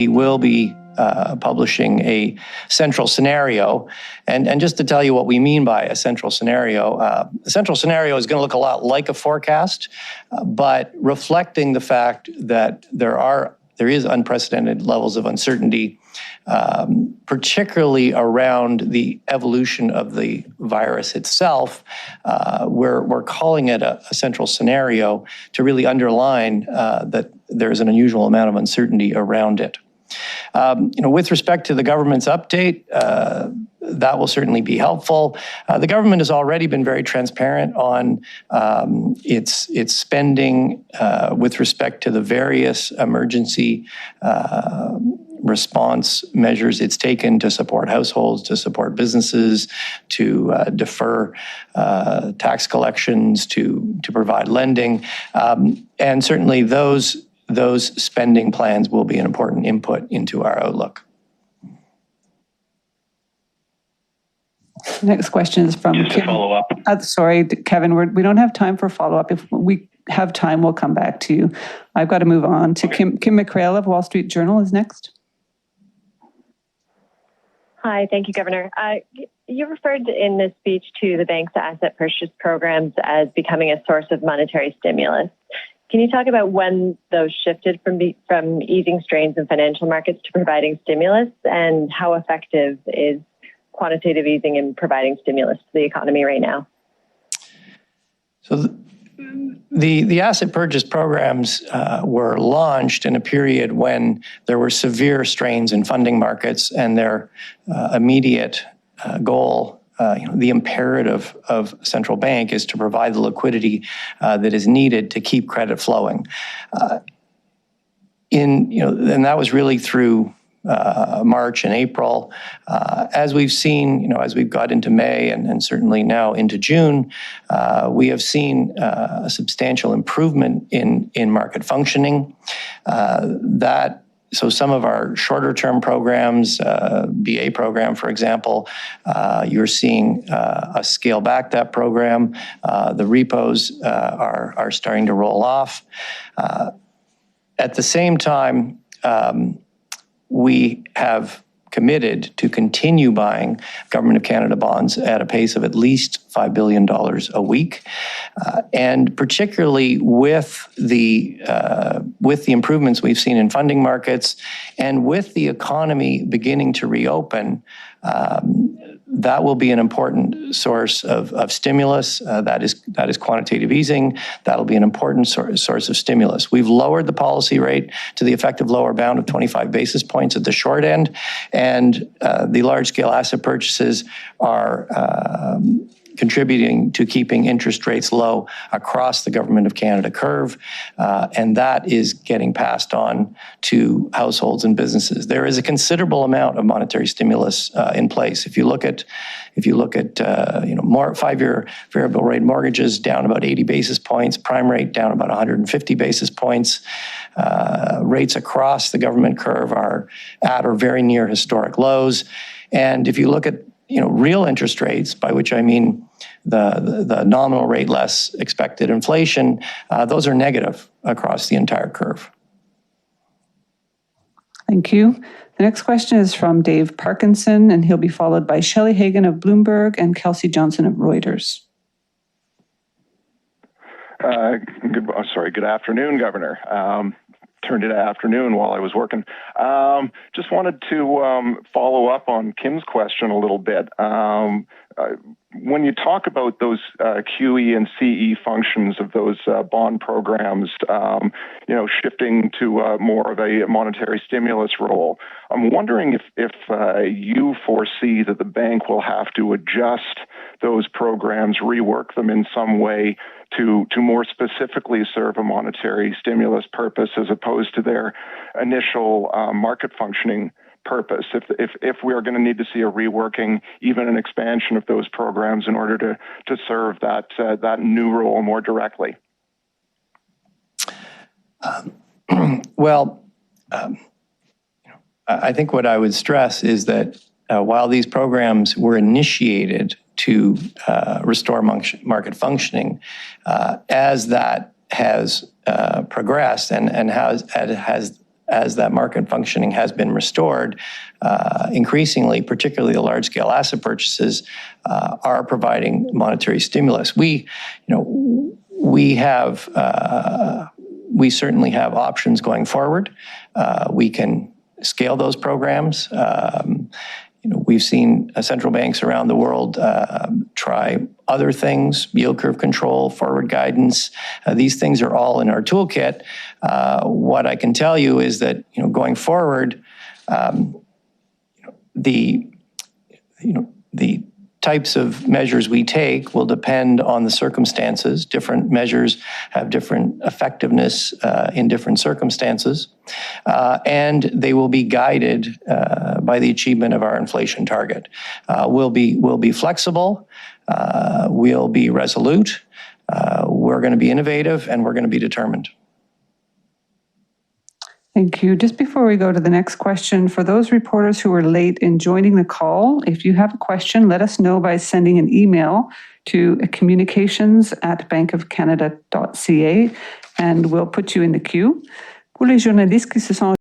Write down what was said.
We will be publishing a central scenario. And just to tell you what we mean by a central scenario, a central scenario is going to look a lot like a forecast, but reflecting the fact that there is unprecedented levels of uncertainty, particularly around the evolution of the virus itself. We're calling it a central scenario to really underline that there's an unusual amount of uncertainty around it. With respect to the government's update, that will certainly be helpful. The government has already been very transparent on its spending with respect to the various emergency response measures it's taken to support households, to support businesses, to defer tax collections, to provide lending. And certainly those spending plans will be an important input into our outlook. Next question is from Just Kim. to follow up. Sorry, Kevin, we don't have time for follow-up. If we have time, we'll come back to you. I've got to move on to Kim McCrail of Wall Street Journal is next. Hi, thank you, Governor. You referred in this speech to the bank's asset purchase programs as becoming a source of monetary stimulus. Can you talk about when those shifted from easing strains in financial markets to providing stimulus, and how effective is quantitative easing in providing stimulus to the economy right now? So the asset purchase programs were launched in a period when there were severe strains in funding markets, and their immediate goal, the imperative of central bank, is to provide the liquidity that is needed to keep credit flowing. And that was really through March and April. As we've seen, as we've got into May and certainly now into June, we have seen a substantial improvement in market functioning. So some of our shorter term programs, BA program, for example, you're seeing us scale back that program. The repos are starting to roll off. At the same time, we have committed to continue buying Government of Canada bonds at a pace of at least $5 billion a week. And particularly with the improvements we've seen in funding markets and with the economy beginning to reopen, that will be an important source of stimulus. That is quantitative easing. That'll be an important source of stimulus. We've lowered the policy rate to the effective lower bound of 25 basis points at the short end, and the large-scale asset purchases are contributing to keeping interest rates low across the Government of Canada curve, and that is getting passed on to households and businesses. There is a considerable amount of monetary stimulus in place. If you look at more 5-year variable rate mortgages down about 80 basis points, prime rate down about 150 basis points. Rates across the government curve are at or very near historic lows. And if you look at real interest rates, by which I mean the nominal rate less expected inflation, those are negative across the entire curve. Thank you. The next question is from Dave Parkinson, and he'll be followed by Shelley Hagan of Bloomberg and Kelsey Johnson of Reuters. Good afternoon, Governor. Turned into afternoon while I was working. Just wanted to follow up on Kim's question a little bit. When you talk about those QE and CE functions of those bond programs, shifting to more of a monetary stimulus role, I'm wondering if you foresee that the bank will have to adjust those programs, rework them in some way to more specifically serve a monetary stimulus purpose as opposed to their initial market functioning purpose, if we are going to need to see a reworking, even an expansion of those programs in order to serve that new role more directly? I think what I would stress is that while these programs were initiated to restore market functioning, as that has progressed and has as that market functioning has been restored, increasingly, particularly the large-scale asset purchases, are providing monetary stimulus. We certainly have options going forward. We can scale those programs. We've seen central banks around the world try other things, yield curve control, forward guidance. These things are all in our toolkit. What I can tell you is that, going forward, the types of measures we take will depend on the circumstances. Different measures have different effectiveness in different circumstances, and they will be guided by the achievement of our inflation target. We'll be flexible, we'll be resolute, we're going to be innovative, and we're going to be determined. Thank you. Just before we go to the next question, for those reporters who were late in joining the call, if you have a question, let us know by sending an email to communications@bankofcanada.ca and we'll put you in the queue. Pour les journalistes qui se sont